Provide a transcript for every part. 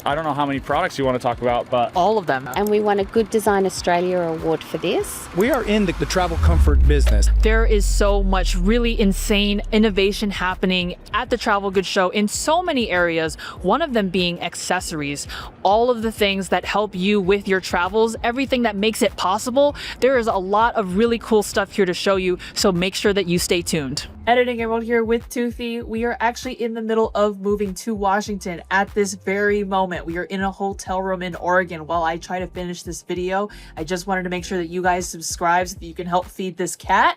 I don't know how many products you want to talk about, but all of them. And we won a Good Design Australia award for this. We are in the travel comfort business. There is so much really insane innovation happening at the Travel Goods Show in so many areas, one of them being accessories. All of the things that help you with your travels, everything that makes it possible. There is a lot of really cool stuff here to show you, so make sure that you stay tuned. Editing Emerald here with Toothy. We are actually in the middle of moving to Washington at this very moment. We are in a hotel room in Oregon while I try to finish this video. I just wanted to make sure that you guys subscribe so that you can help feed this cat.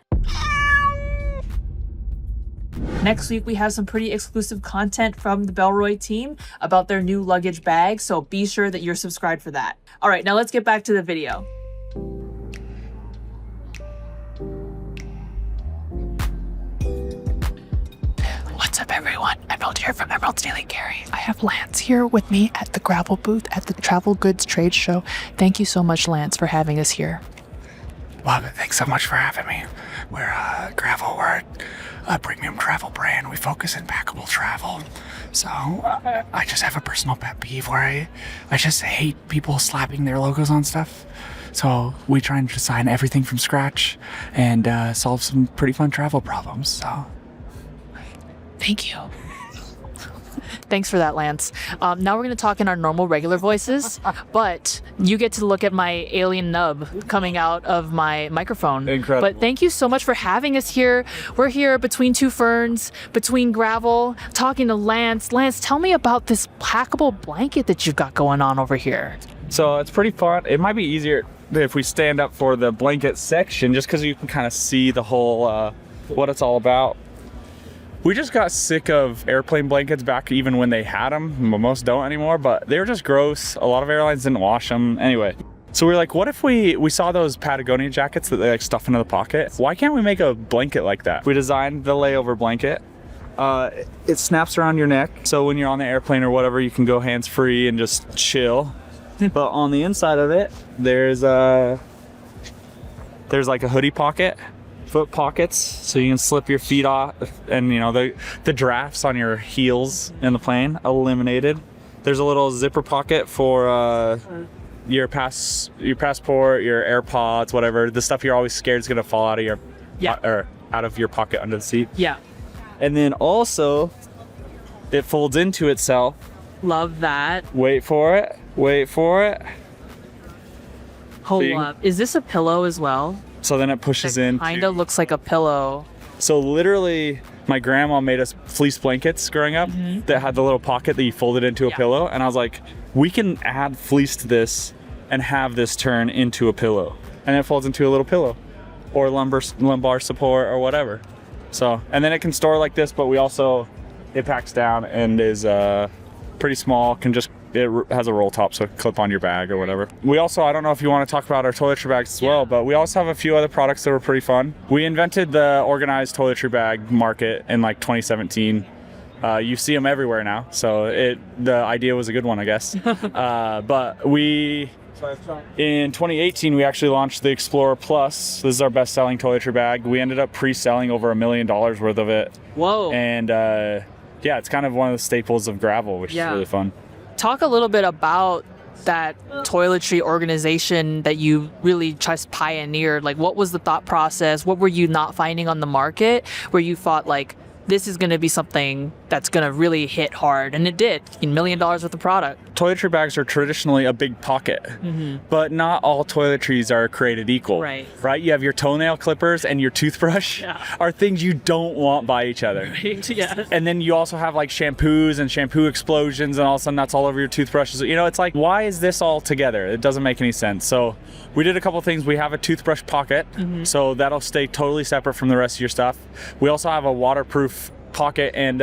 Next week, we have some pretty exclusive content from the Bellroy team about their new luggage bag, so be sure that you're subscribed for that. All right, now let's get back to the video. What's up, everyone? Emerald here from Emerald's Daily Carry. I have Lance here with me at the gravel booth at the Travel Goods Trade Show. Thank you so much, Lance, for having us here. Love it. Thanks so much for having me. We're Gravel. We're a premium travel brand. We focus in packable travel. So I just have a personal pet peeve where I just hate people slapping their logos on stuff. So we try and design everything from scratch and solve some pretty fun travel problems. So thank you. Thanks for that, Lance. Now we're going to talk in our normal, regular voices, but you get to look at my alien nub coming out of my microphone. Incredible. But thank you so much for having us here. We're here between two ferns, between gravel, talking to Lance. Lance, tell me about this packable blanket that you've got going on over here. so it's pretty fun. It might be easier if we stand up for the blanket section, just because you can kind of see the whole, what it's all about. We just got sick of airplane blankets back even when they had them. Most don't anymore, but they were just gross. A lot of airlines didn't wash them. Anyway, so we were like, what if we saw those Patagonia jackets that they like stuff into the pocket? Why can't we make a blanket like that? We designed the layover blanket. It snaps around your neck, so when you're on the airplane or whatever, you can go hands-free and just chill. But on the inside of it, there's like a hoodie pocket. Foot pockets, so you can slip your feet off, and you know the drafts on your heels in the plane eliminated. There's a little zipper pocket for your passport, your AirPods, whatever, the stuff you're always scared is gonna fall out of your or out of your pocket under the seat. Yeah. And then also it folds into itself. Love that. Wait for it. Wait for it. Hold up. Is this a pillow as well? So then it pushes in. Kinda looks like a pillow. So literally, my grandma made us fleece blankets growing up that had the little pocket that you folded into a pillow. And I was like, we can add fleece to this and have this turn into a pillow. And it folds into a little pillow or lumbar support or whatever. So, and then it can store like this, but we also, it packs down and is pretty small, it has a roll top, so clip on your bag or whatever. We also, I don't know if you want to talk about our toiletry bags as well, but we also have a few other products that were pretty fun. We invented the organized toiletry bag market in like 2017. You see them everywhere now, so the idea was a good one, I guess. But in 2018, we actually launched the Explorer Plus. This is our best-selling toiletry bag. We ended up pre-selling over $1 million worth of it. Whoa. And yeah, it's kind of one of the staples of gravel, which is really fun. Talk a little bit about that toiletry organization that you really just pioneered. Like, what was the thought process? What were you not finding on the market where you thought, like, this is going to be something that's going to really hit hard? And it did. $1 million worth of product. Toiletry bags are traditionally a big pocket, but not all toiletries are created equal. Right. You have your toenail clippers and your toothbrush are things you don't want by each other. Right. Yeah. And then you also have like shampoos and shampoo explosions, and all of a sudden that's all over your toothbrushes. You know, it's like, why is this all together? It doesn't make any sense. So we did a couple things. We have a toothbrush pocket, so that'll stay totally separate from the rest of your stuff. We also have a waterproof pocket and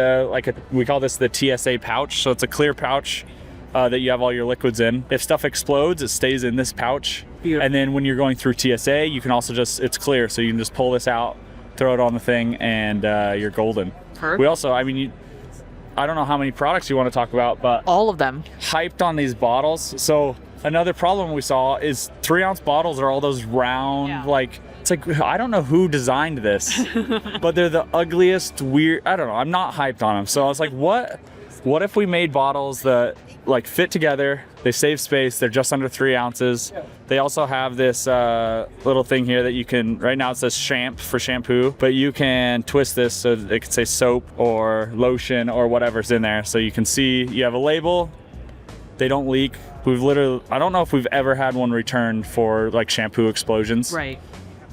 we call this the TSA pouch. So it's a clear pouch that you have all your liquids in. If stuff explodes, it stays in this pouch. Beautiful. And then when you're going through TSA, you can also it's clear, so you can just pull this out, throw it on the thing, and you're golden. Perfect. We also, I don't know how many products you want to talk about, but all of them. Hyped on these bottles. So another problem we saw is 3-ounce bottles are all those round, it's like, I don't know who designed this, but they're the ugliest, weird, I don't know, I'm not hyped on them. So I was like, what if we made bottles that like fit together. They save space. They're just under 3 ounces. They also have this little thing here that you can, right now it says champ for shampoo, but you can twist this so it could say soap or lotion or whatever's in there. So you can see you have a label. They don't leak. We've literally, I don't know if we've ever had one returned for like shampoo explosions. Right.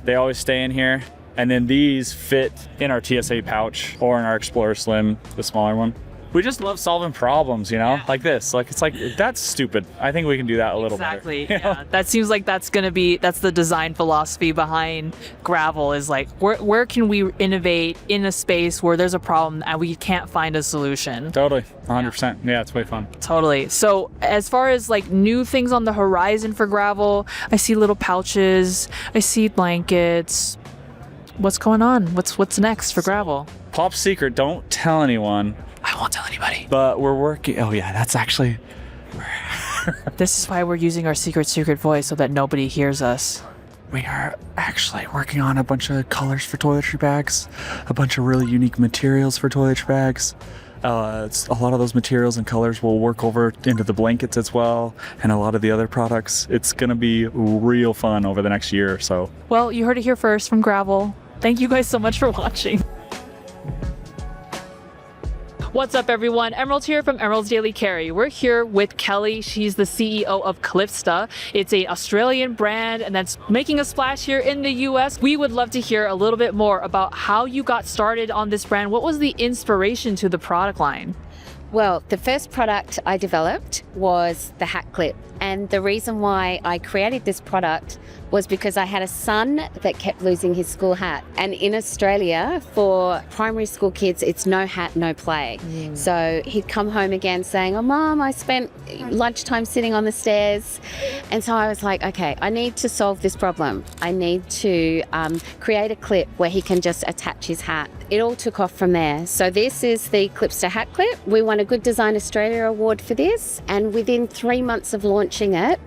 They always stay in here. And then these fit in our TSA pouch or in our Explorer Slim, the smaller one. We just love solving problems, you know, like this. Like, it's like, that's stupid. I think we can do that a little better. Exactly. Yeah. That seems like that's the design philosophy behind gravel is like, where can we innovate in a space where there's a problem and we can't find a solution? Totally. 100%. Yeah, it's way fun. Totally. So as far as like new things on the horizon for gravel, I see little pouches, I see blankets. What's going on? What's next for gravel? Pop secret, don't tell anyone. I won't tell anybody. But we're working. Oh yeah, that's actually. This is why we're using our secret voice so that nobody hears us. We are actually working on a bunch of colors for toiletry bags, a bunch of really unique materials for toiletry bags. It's a lot of those materials and colors will work over into the blankets as well, and a lot of the other products. It's gonna be real fun over the next year or so. Well, you heard it here first from Gravel. Thank you guys so much for watching. What's up, everyone? Emerald here from Emerald's Daily Carry. We're here with Kelly. She's the CEO of Klipsta. It's an Australian brand and that's making a splash here in the US. We would love to hear a little bit more about how you got started on this brand. What was the inspiration to the product line? Well, the first product I developed was the hat clip. And the reason why I created this product was because I had a son that kept losing his school hat. And in Australia, for primary school kids, it's no hat, no play. So he'd come home again saying, "Oh, Mom, I spent lunchtime sitting on the stairs." And so I was like, okay, I need to solve this problem. I need to create a clip where he can just attach his hat. It all took off from there. So this is the Klipsta hat clip. We won a Good Design Australia award for this. And within 3 months of launching it,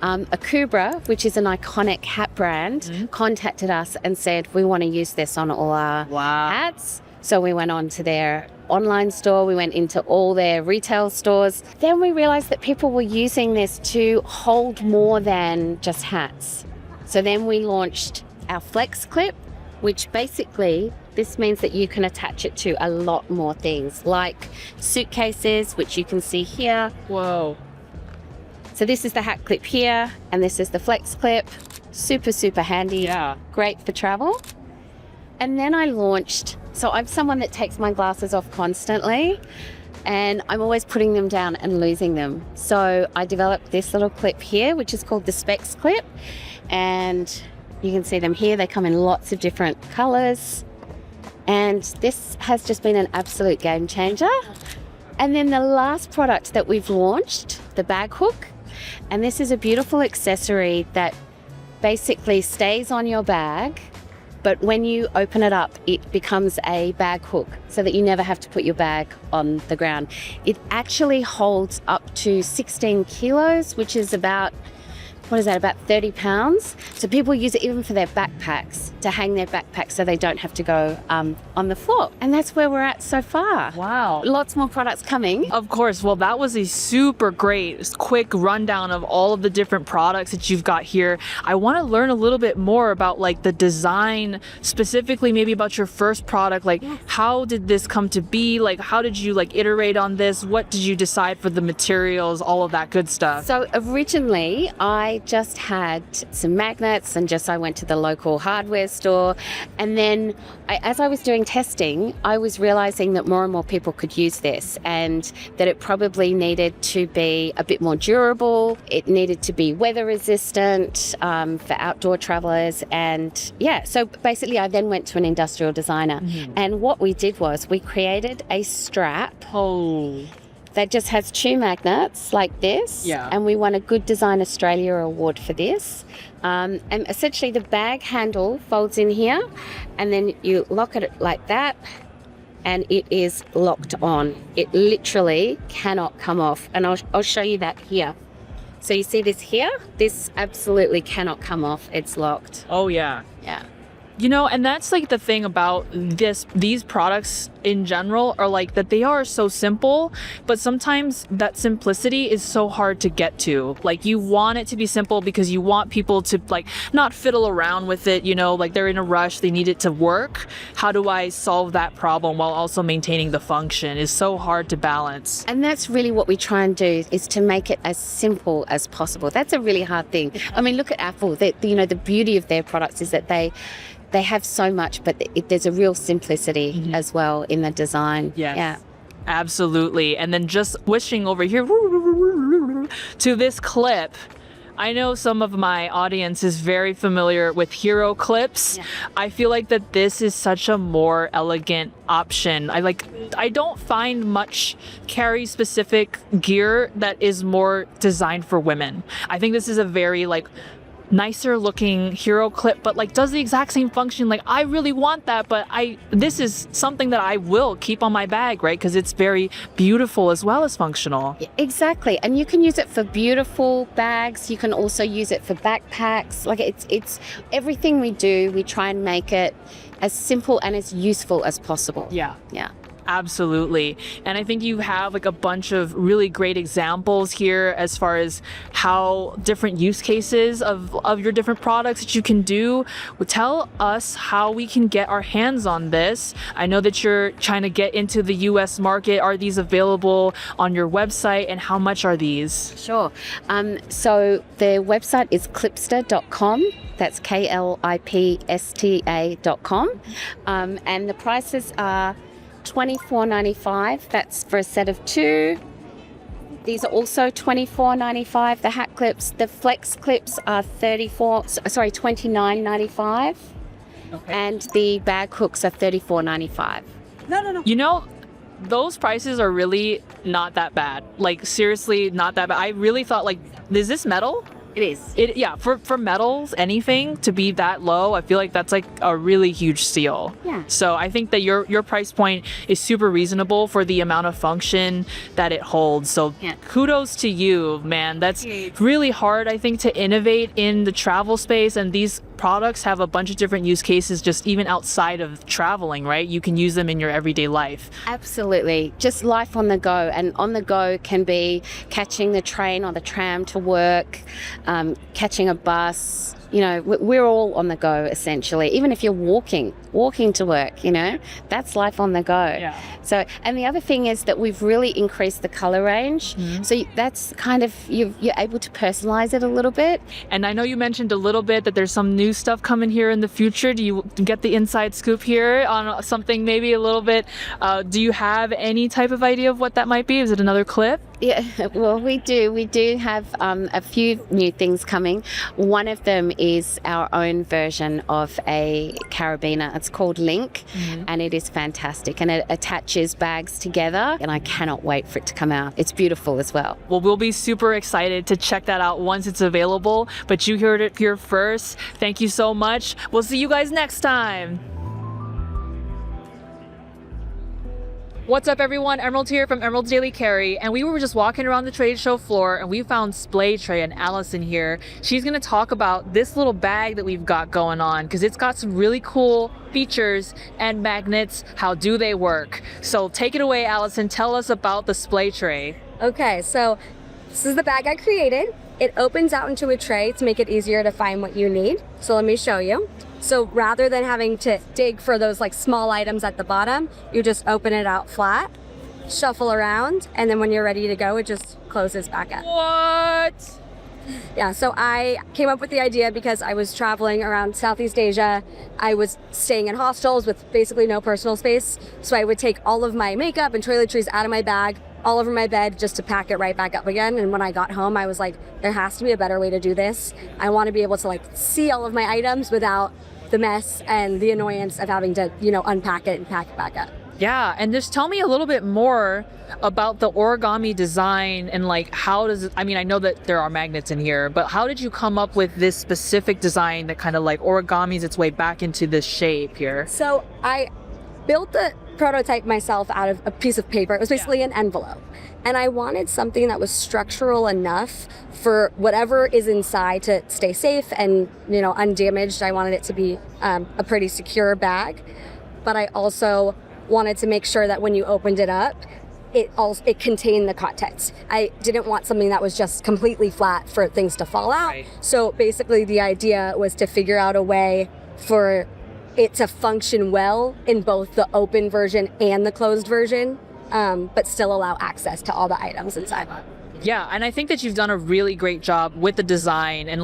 Akubra, which is an iconic hat brand, contacted us and said, we want to use this on all our hats. So we went on to their online store, we went into all their retail stores. Then we realized that people were using this to hold more than just hats. So then we launched our Flex Clip, which basically, this means that you can attach it to a lot more things, like suitcases, which you can see here. Whoa. So this is the hat clip here, and this is the Flex Clip. Super, super handy. Yeah. Great for travel. And then I launched, so I'm someone that takes my glasses off constantly, and I'm always putting them down and losing them. So I developed this little clip here, which is called the Specs Clip. And you can see them here. They come in lots of different colors. And this has just been an absolute game changer. And then the last product that we've launched, the bag hook. And this is a beautiful accessory that basically stays on your bag, but when you open it up, it becomes a bag hook so that you never have to put your bag on the ground. It actually holds up to 16 kilos, which is about, about 30 pounds. So people use it even for their backpacks, to hang their backpacks so they don't have to go on the floor. And that's where we're at so far. Wow. Lots more products coming. Of course. Well, that was a super great, quick rundown of all of the different products that you've got here. I want to learn a little bit more about like the design, specifically maybe about your first product. Like, how did this come to be? Like, how did you like iterate on this? What did you decide for the materials, all of that good stuff? So originally, I just had some magnets and I went to the local hardware store. And then as I was doing testing, I was realizing that more and more people could use this and that it probably needed to be a bit more durable. It needed to be weather resistant for outdoor travelers. And yeah, so basically I then went to an industrial designer. And what we did was we created a strap. That just has 2 magnets like this. Yeah. And we won a Good Design Australia award for this. And essentially the bag handle folds in here and then you lock it like that and it is locked on. It literally cannot come off. And I'll show you that here. So you see this here? This absolutely cannot come off. It's locked. Oh, yeah. Yeah. You know, and that's like the thing about these products in general are like that they are so simple, but sometimes that simplicity is so hard to get to. Like you want it to be simple because you want people to like not fiddle around with it, you know, like they're in a rush, they need it to work. How do I solve that problem while also maintaining the function is so hard to balance. And that's really what we try and do, is to make it as simple as possible. That's a really hard thing. I mean, look at Apple. You know, the beauty of their products is that they have so much, but there's a real simplicity as well in the design. Yes. Yeah. Absolutely. And then just switching over here to this clip. I know some of my audience is very familiar with hero clips. Yeah. I feel like that this is such a more elegant option. I don't find much carry specific gear that is more designed for women. I think this is a very like nicer looking hero clip, but like does the exact same function. Like I really want that, but this is something that I will keep on my bag, right? Because it's very beautiful as well as functional. Exactly. And you can use it for beautiful bags. You can also use it for backpacks. Like it's everything we do, we try and make it as simple and as useful as possible. Yeah. Yeah. Absolutely. And I think you have like a bunch of really great examples here as far as how different use cases of your different products that you can do. Well, tell us how we can get our hands on this. I know that you're trying to get into the US market. Are these available on your website, and how much are these? Sure. So the website is klipsta.com. That's KLIPSTA.com. And the prices are $24.95. That's for a set of 2. These are also $24.95. The hat clips, the flex clips are $29.95. Okay. And the bag hooks are $34.95. No. You know, those prices are really not that bad. Like seriously, not that bad. I really thought like, is this metal? It is. Yeah, for metals, anything to be that low, I feel like that's like a really huge steal. Yeah. So I think that your price point is super reasonable for the amount of function that it holds. So Yeah. kudos to you, man. That's really hard, I think, to innovate in the travel space, and these products have a bunch of different use cases just even outside of traveling, right? You can use them in your everyday life. Absolutely. Just life on the go. And on the go can be catching the train or the tram to work, catching a bus. You know, we're all on the go essentially. Even if you're walking to work, you know, that's life on the go. Yeah. So, and the other thing is that we've really increased the color range. So that's kind of, you're able to personalize it a little bit. And I know you mentioned a little bit that there's some new stuff coming here in the future. Do you get the inside scoop here on something maybe a little bit? Do you have any type of idea of what that might be? Is it another clip? Yeah, well, we do. We do have a few new things coming. One of them is our own version of a carabiner. It's called Link, and it is fantastic. And it attaches bags together, and I cannot wait for it to come out. It's beautiful as well. Well, we'll be super excited to check that out once it's available. But you heard it here first. Thank you so much. We'll see you guys next time. What's up everyone, Emerald here from Emerald's Daily Carry, and we were just walking around the trade show floor and we found SplayTray and Allison here. She's gonna talk about this little bag that we've got going on because it's got some really cool features and magnets. How do they work? So take it away, Allison. Tell us about the SplayTray. Okay, so this is the bag I created. It opens out into a tray to make it easier to find what you need. So let me show you. So rather than having to dig for those like small items at the bottom, you just open it out flat, shuffle around, and then when you're ready to go, it just closes back up. What? Yeah, so I came up with the idea because I was traveling around Southeast Asia. I was staying in hostels with basically no personal space. So I would take all of my makeup and toiletries out of my bag, all over my bed, just to pack it right back up again. And when I got home, I was like, there has to be a better way to do this. I want to be able to like see all of my items without the mess and the annoyance of having to, you know, unpack it and pack it back up. Yeah, and just tell me a little bit more about the origami design and like how does it, I mean, I know that there are magnets in here, but how did you come up with this specific design that kind of like origamis its way back into this shape here? So I built the prototype myself out of a piece of paper. It was basically an envelope. And I wanted something that was structural enough for whatever is inside to stay safe and, undamaged. I wanted it to be a pretty secure bag, but I also wanted to make sure that when you opened it up, it contained the contents. I didn't want something that was just completely flat for things to fall out. Right. So basically the idea was to figure out a way for it to function well in both the open version and the closed version, but still allow access to all the items inside. Yeah, and I think that you've done a really great job with the design, and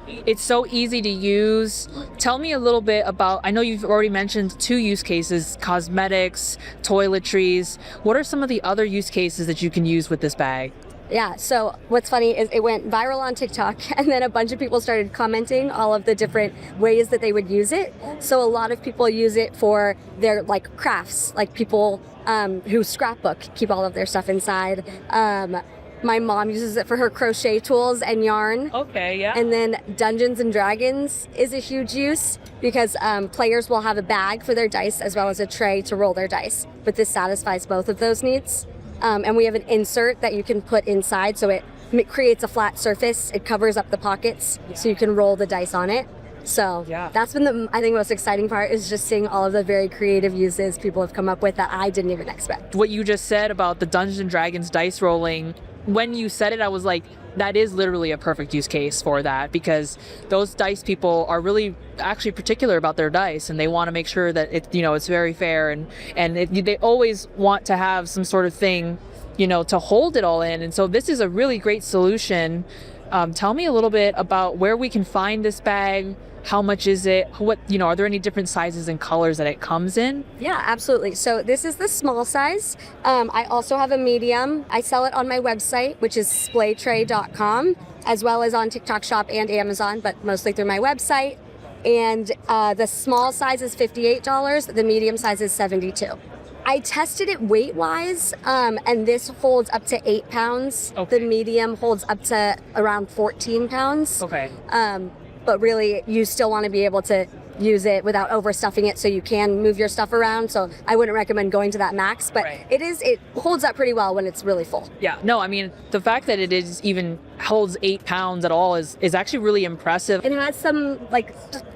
it's so easy to use. Tell me a little bit about, I know you've already mentioned 2 use cases, cosmetics, toiletries. What are some of the other use cases that you can use with this bag? Yeah, so what's funny is it went viral on TikTok, and then a bunch of people started commenting all of the different ways that they would use it. So a lot of people use it for their crafts, people who scrapbook, keep all of their stuff inside. My mom uses it for her crochet tools and yarn. Okay, yeah. And then Dungeons and Dragons is a huge use because players will have a bag for their dice as well as a tray to roll their dice. But this satisfies both of those needs. And we have an insert that you can put inside, so it creates a flat surface. It covers up the pockets, so you can roll the dice on it. So that's been the, I think, most exciting part, is just seeing all of the very creative uses people have come up with that I didn't even expect. What you just said about the Dungeons and Dragons dice rolling, when you said it, I was like, that is literally a perfect use case for that, because those dice people are really actually particular about their dice, and they want to make sure that it's very fair, and they always want to have some sort of thing, to hold it all in. And so this is a really great solution. Tell me a little bit about where we can find this bag. How much is it? What, are there any different sizes and colors that it comes in? Yeah, absolutely. So this is the small size. I also have a medium. I sell it on my website, which is SplayTray.com, as well as on TikTok Shop and Amazon, but mostly through my website. And the small size is $58. The medium size is $72. I tested it weight-wise, and this holds up to 8 pounds. Okay. The medium holds up to around 14 pounds. Okay. But really, you still want to be able to use it without overstuffing it, so you can move your stuff around. So I wouldn't recommend going to that max, but Right. it holds up pretty well when it's really full. Yeah, no, I mean, the fact that it is even holds 8 pounds at all is actually really impressive. It has some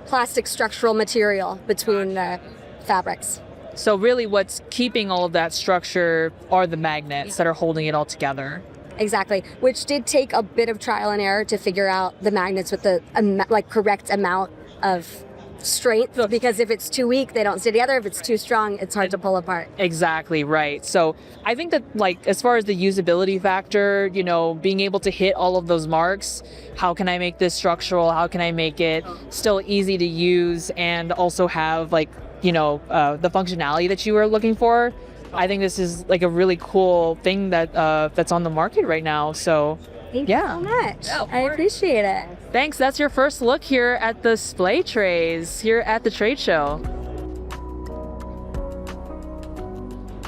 plastic structural material between the fabrics. So really what's keeping all of that structure are the magnets that are holding it all together. Exactly, which did take a bit of trial and error to figure out the magnets with the correct amount of strength, because if it's too weak, they don't stay together. If it's too strong, it's hard to pull apart. Exactly, right. So I think that as far as the usability factor, being able to hit all of those marks, how can I make this structural? How can I make it still easy to use and also have the functionality that you were looking for? I think this is a really cool thing that's on the market right now. So Thank you so much. I appreciate it. Thanks. That's your first look here at the Splay Trays here at the trade show.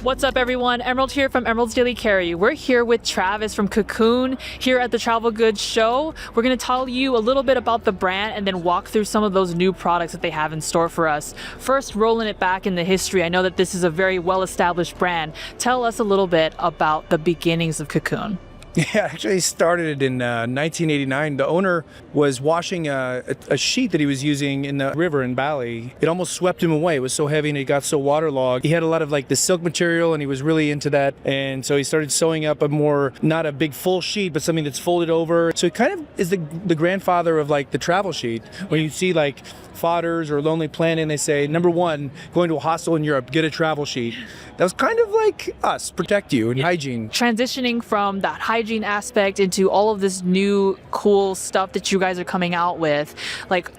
What's up, everyone? Emerald here from Emerald's Daily Carry. We're here with Travis from Cocoon here at the Travel Goods Show. We're going to tell you a little bit about the brand and then walk through some of those new products that they have in store for us. First, rolling it back in the history, I know that this is a very well-established brand. Tell us a little bit about the beginnings of Cocoon. Yeah, actually started in 1989. The owner was washing a sheet that he was using in the river in Bali. It almost swept him away. It was so heavy and it got so waterlogged. He had a lot of the silk material and he was really into that. And so he started sewing up not a big full sheet, but something that's folded over. So it kind of is the grandfather of the travel sheet. When you see Fodders or Lonely Planet, and they say, number one, going to a hostel in Europe, get a travel sheet. That was kind of like us, protect you and hygiene. Transitioning from that hygiene aspect into all of this new cool stuff that you guys are coming out with,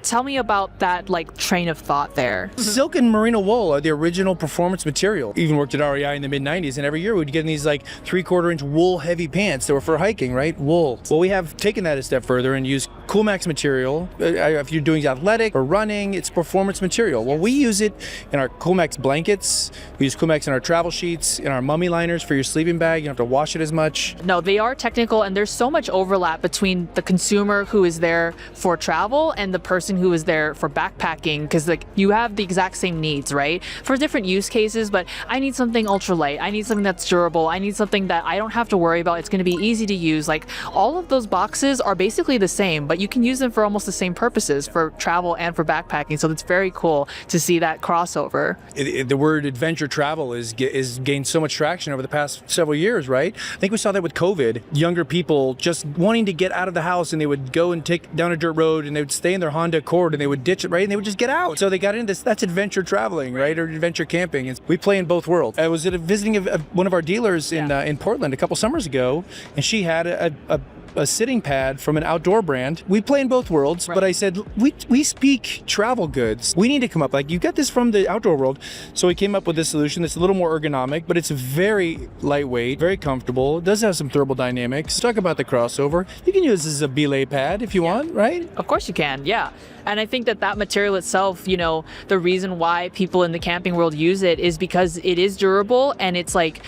tell me about that train of thought there. Silk and merino wool are the original performance material. Even worked at REI in the mid-90s, and every year we'd get these 3/4 inch wool heavy pants that were for hiking, right? Wool. Well, we have taken that a step further and used Coolmax material. If you're doing athletic or running, it's performance material. Well, we use it in our Coolmax blankets. We use Coolmax in our travel sheets, in our mummy liners for your sleeping bag. You don't have to wash it as much. No, they are are technical, and there's so much overlap between the consumer who is there for travel and the person who is there for backpacking, because like you have the exact same needs, right? For different use cases, but I need something ultralight. I need something that's durable. I need something that I don't have to worry about. It's going to be easy to use. Like all of those boxes are basically the same, but you can use them for almost the same purposes for travel and for backpacking. So it's very cool to see that crossover. The word adventure travel is gained so much traction over the past several years, right? I think we saw that with COVID. Younger people just wanting to get out of the house, and they would go and take down a dirt road, and they would stay in their Honda Accord, and they would ditch it, right? And they would just get out. So they got into this. That's adventure traveling, right? Or adventure camping. And we play in both worlds. I was at a visiting of one of our dealers in Portland a couple summers ago, and she had a sitting pad from an outdoor brand. We play in both worlds, but I said, we speak travel goods. We need to come up, like, you got this from the outdoor world. So we came up with this solution that's a little more ergonomic, but it's very lightweight, very comfortable. It does have some thermodynamics. Talk about the crossover. You can use this as a belay pad if you want, right? Of course you can, yeah. And I think that material itself, you know, the reason why people in the camping world use it is because it is durable, and it's like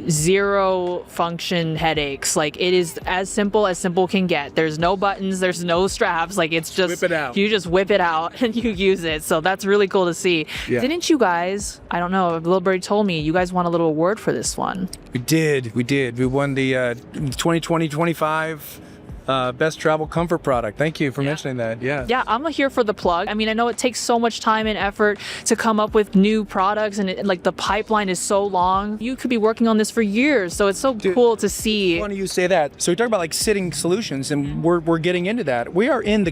zero function headaches. Like it is as simple can get. There's no buttons, there's no straps. Like it's just, whip it out. You just whip it out and you use it. So that's really cool to see. Yeah. Didn't you guys, I don't know, Little Birdie told me you guys won a little award for this one. We did. We won the 2020-25 best travel comfort product. Thank you for mentioning that. Yeah, I'm here for the plug. I mean, I know it takes so much time and effort to come up with new products, and like the pipeline is so long. You could be working on this for years, so it's so cool to see. Funny you say that. So we talk about like sitting solutions, and we're getting into that. We are in the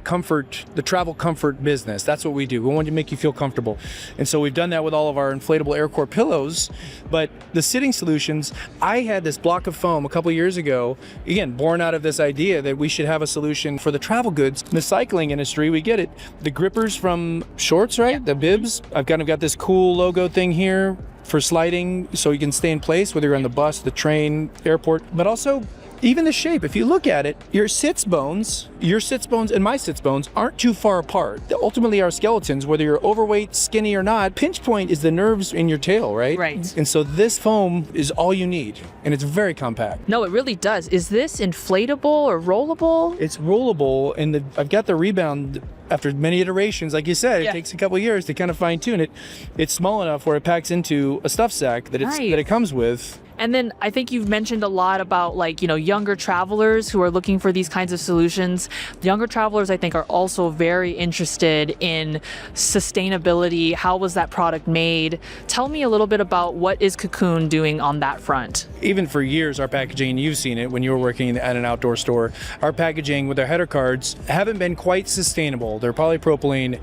travel comfort business. That's what we do. We want to make you feel comfortable, and so we've done that with all of our inflatable AirCore pillows. But the sitting solutions, I had this block of foam a couple years ago, again born out of this idea that we should have a solution for the travel goods. In the cycling industry, we get it. The grippers from shorts, right? The bibs. I've kind of got this cool logo thing here for sliding so you can stay in place, whether you're on the bus, the train, airport, but also even the shape. If you look at it, your sits bones and my sits bones aren't too far apart. Ultimately, our skeletons, whether you're overweight, skinny or not, pinch point is the nerves in your tail, right? Right. And so this foam is all you need, and it's very compact. No, it really does. Is this inflatable or rollable? It's rollable, and I've got the rebound. After many iterations, like you said, it takes a couple years to kind of fine tune it. It's small enough where it packs into a stuff sack that it comes with. And then I think you've mentioned a lot about, like, you know, younger travelers who are looking for these kinds of solutions. Younger travelers, I think, are also very interested in sustainability. How was that product made? Tell me a little bit about what is Cocoon doing on that front. Even for years, our packaging, and you've seen it when you were working at an outdoor store, our packaging with our header cards haven't been quite sustainable. They're polypropylene,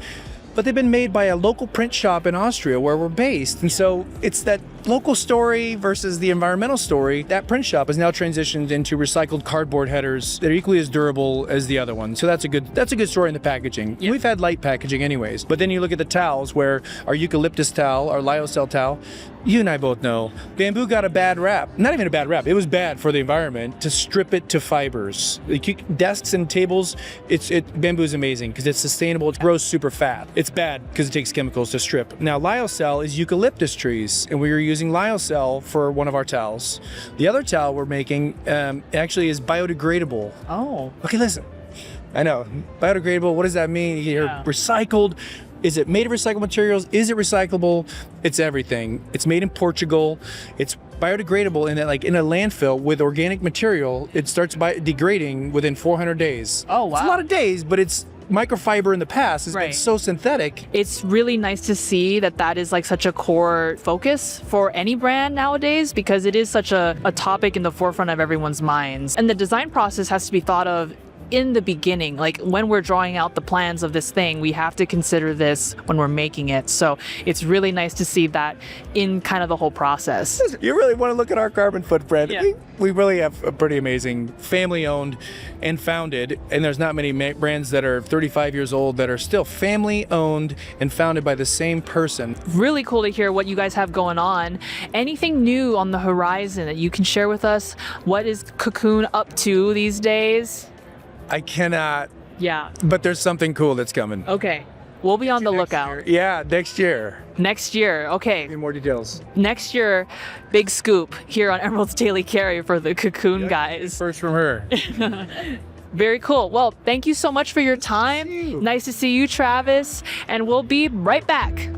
but they've been made by a local print shop in Austria where we're based. And so it's that local story versus the environmental story. That print shop has now transitioned into recycled cardboard headers that are equally as durable as the other one. So that's a good story in the packaging. Yep. We've had light packaging anyways. But then you look at the towels, where our eucalyptus towel, our lyocell towel, you and I both know bamboo got a bad rap. Not even a bad rap. It was bad for the environment to strip it to fibers. Desks and tables, bamboo is amazing because it's sustainable. It grows super fat. It's bad because it takes chemicals to strip. Now, lyocell is eucalyptus trees, and we were using lyocell for one of our towels. The other towel we're making actually is biodegradable. Oh. Okay, listen. I know. Biodegradable, what does that mean? You hear recycled. Is it made of recycled materials? Is it recyclable? It's everything. It's made in Portugal. It's biodegradable in that, like in a landfill with organic material, it starts degrading within 400 days. Oh, wow. It's a lot of days, but it's microfiber in the past has been so synthetic. It's really nice to see that is like such a core focus for any brand nowadays, because it is such a topic in the forefront of everyone's minds. And the design process has to be thought of in the beginning. Like when we're drawing out the plans of this thing, we have to consider this when we're making it. So it's really nice to see that in kind of the whole process. You really want to look at our carbon footprint. Yeah. We really have a pretty amazing, family owned and founded, and there's not many brands that are 35 years old that are still family owned and founded by the same person. Really cool to hear what you guys have going on. Anything new on the horizon that you can share with us? What is Cocoon up to these days? I cannot. Yeah. But there's something cool that's coming. Okay. We'll be on the lookout. Yeah, next year. Next year, okay. Any more details? Next year, big scoop here on Emerald's Daily Carry for the Cocoon guys. First from her. Very cool. Well, thank you so much for your time. Nice to see you, Travis. And we'll be right back.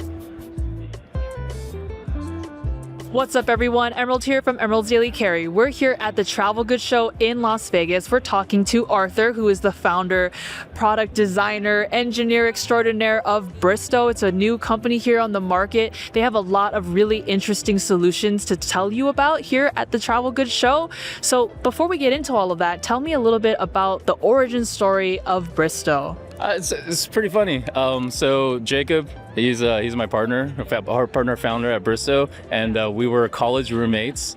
What's up, everyone? Emerald here from Emerald's Daily Carry. We're here at the Travel Goods Show in Las Vegas. We're talking to Arthur, who is the founder, product designer, engineer extraordinaire of Bristow. It's a new company here on the market. They have a lot of really interesting solutions to tell you about here at the Travel Goods Show. So before we get into all of that, tell me a little bit about the origin story of Bristow. It's pretty funny. So Jacob, he's my partner, our partner founder at Bristow, and we were college roommates.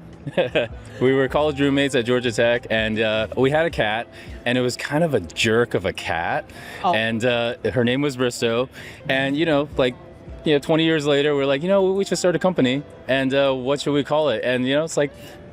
We were college roommates at Georgia Tech, and we had a cat, and it was kind of a jerk of a cat. Oh. And her name was Bristow, and 20 years later, we're like, we should start a company, and what should we call it? And it's like,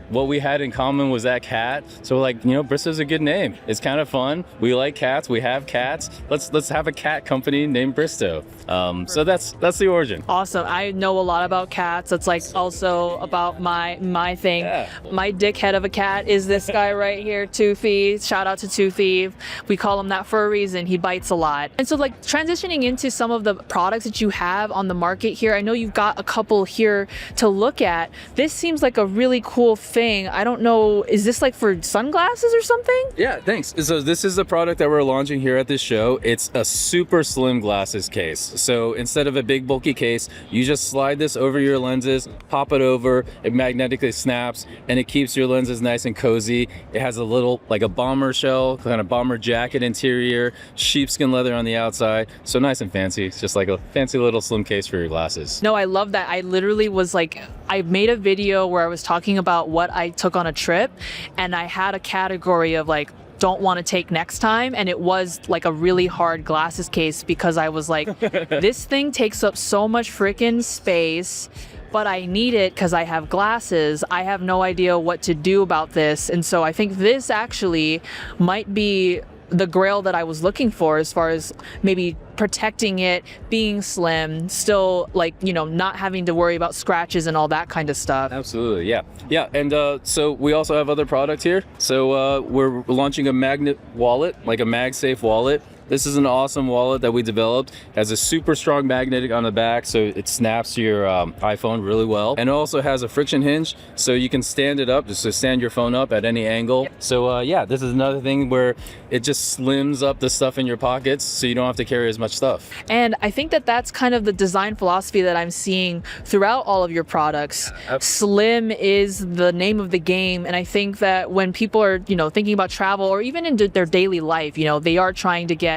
what we had in common was that cat. So Bristow's a good name. It's kind of fun. We like cats. We have cats. Let's have a cat company named Bristow. So that's the origin. Awesome. I know a lot about cats. It's like also about my thing. Yeah. My dickhead of a cat is this guy right here, Toothy. Shout out to Toothy. We call him that for a reason. He bites a lot. And so transitioning into some of the products that you have on the market here, I know you've got a couple here to look at. This seems like a really cool thing. I don't know, is this like for sunglasses or something? Yeah, thanks. So this is the product that we're launching here at this show. It's a super slim glasses case. So instead of a big bulky case, you just slide this over your lenses, pop it over, it magnetically snaps, and it keeps your lenses nice and cozy. It has a little, like a bomber shell, kind of bomber jacket interior, sheepskin leather on the outside. So nice and fancy. It's just like a fancy little slim case for your glasses. No, I love that. I literally was like, I made a video where I was talking about what I took on a trip, and I had a category of don't want to take next time, and it was like a really hard glasses case because I was like, this thing takes up so much freaking space, but I need it because I have glasses. I have no idea what to do about this. And so I think this actually might be the grail that I was looking for, as far as maybe protecting it, being slim, still not having to worry about scratches and all that kind of stuff. Absolutely, yeah. And so we also have other products here. So we're launching a magnet wallet, like a MagSafe wallet. This is an awesome wallet that we developed. It has a super strong magnetic on the back, so it snaps to your iPhone really well. And it also has a friction hinge, so you can stand it up, just to stand your phone up at any angle. So this is another thing where it just slims up the stuff in your pockets, so you don't have to carry as much stuff. And I think that that's kind of the design philosophy that I'm seeing throughout all of your products. Slim is the name of the game, and I think that when people are, thinking about travel or even in their daily life, they are trying to get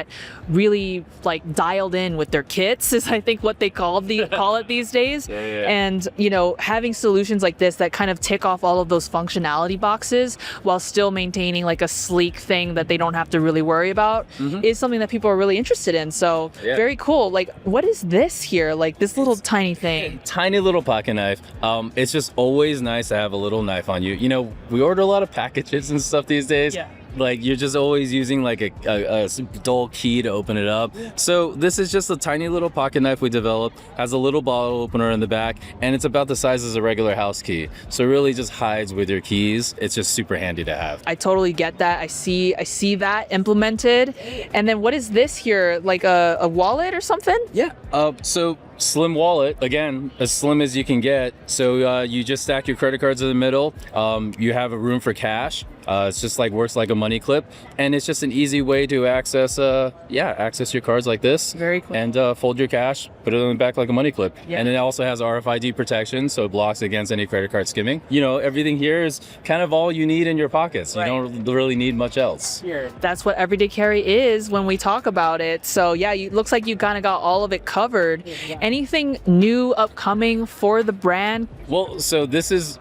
really dialed in with their kits, is I think what they call it these days. Yeah. And having solutions like this that kind of tick off all of those functionality boxes while still maintaining a sleek thing that they don't have to really worry about is something that people are really interested in. So very cool. What is this here? This little tiny thing? Tiny little pocket knife. It's just always nice to have a little knife on you. We order a lot of packages and stuff these days. Yeah. You're just always using a dull key to open it up. So this is just a tiny little pocket knife we developed. Has a little bottle opener in the back, and it's about the size as a regular house key. So it really just hides with your keys. It's just super handy to have. I totally get that. I see that implemented. And then what is this here? A wallet or something? Yeah. So slim wallet, again, as slim as you can get. So you just stack your credit cards in the middle. You have a room for cash. It's just works like a money clip, and it's just an easy way to access your cards like this. Very cool. And fold your cash, put it in the back like a money clip. Yeah. And it also has RFID protection, so it blocks against any credit card skimming. Everything here is kind of all you need in your pockets. Right. You don't really need much else. That's what everyday carry is when we talk about it. So yeah, looks like you kind of got all of it covered. Anything new upcoming for the brand? Well, so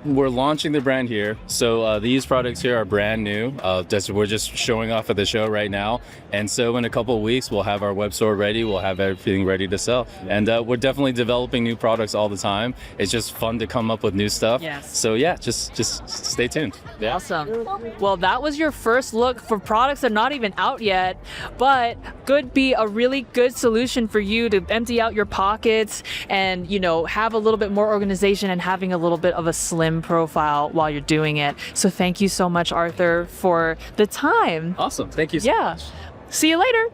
we're launching the brand here. So these products here are brand new. We're just showing off at the show right now. And so in a couple of weeks, we'll have our web store ready. We'll have everything ready to sell. And we're definitely developing new products all the time. It's just fun to come up with new stuff. Yes. So yeah, just stay tuned. Yeah. Awesome. Well, that was your first look for products that are not even out yet, but could be a really good solution for you to empty out your pockets and, have a little bit more organization and having a little bit of a slim profile while you're doing it. So thank you so much, Arthur, for the time. Awesome. Thank you so much. See you later.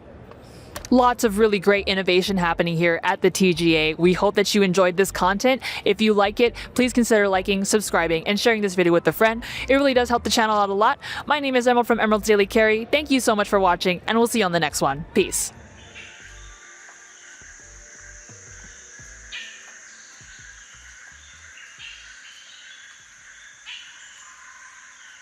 Lots of really great innovation happening here at the TGA. We hope that you enjoyed this content. If you like it, please consider liking, subscribing, and sharing this video with a friend. It really does help the channel out a lot. My name is Emerald from Emerald's Daily Carry. Thank you so much for watching, and we'll see you on the next one. Peace.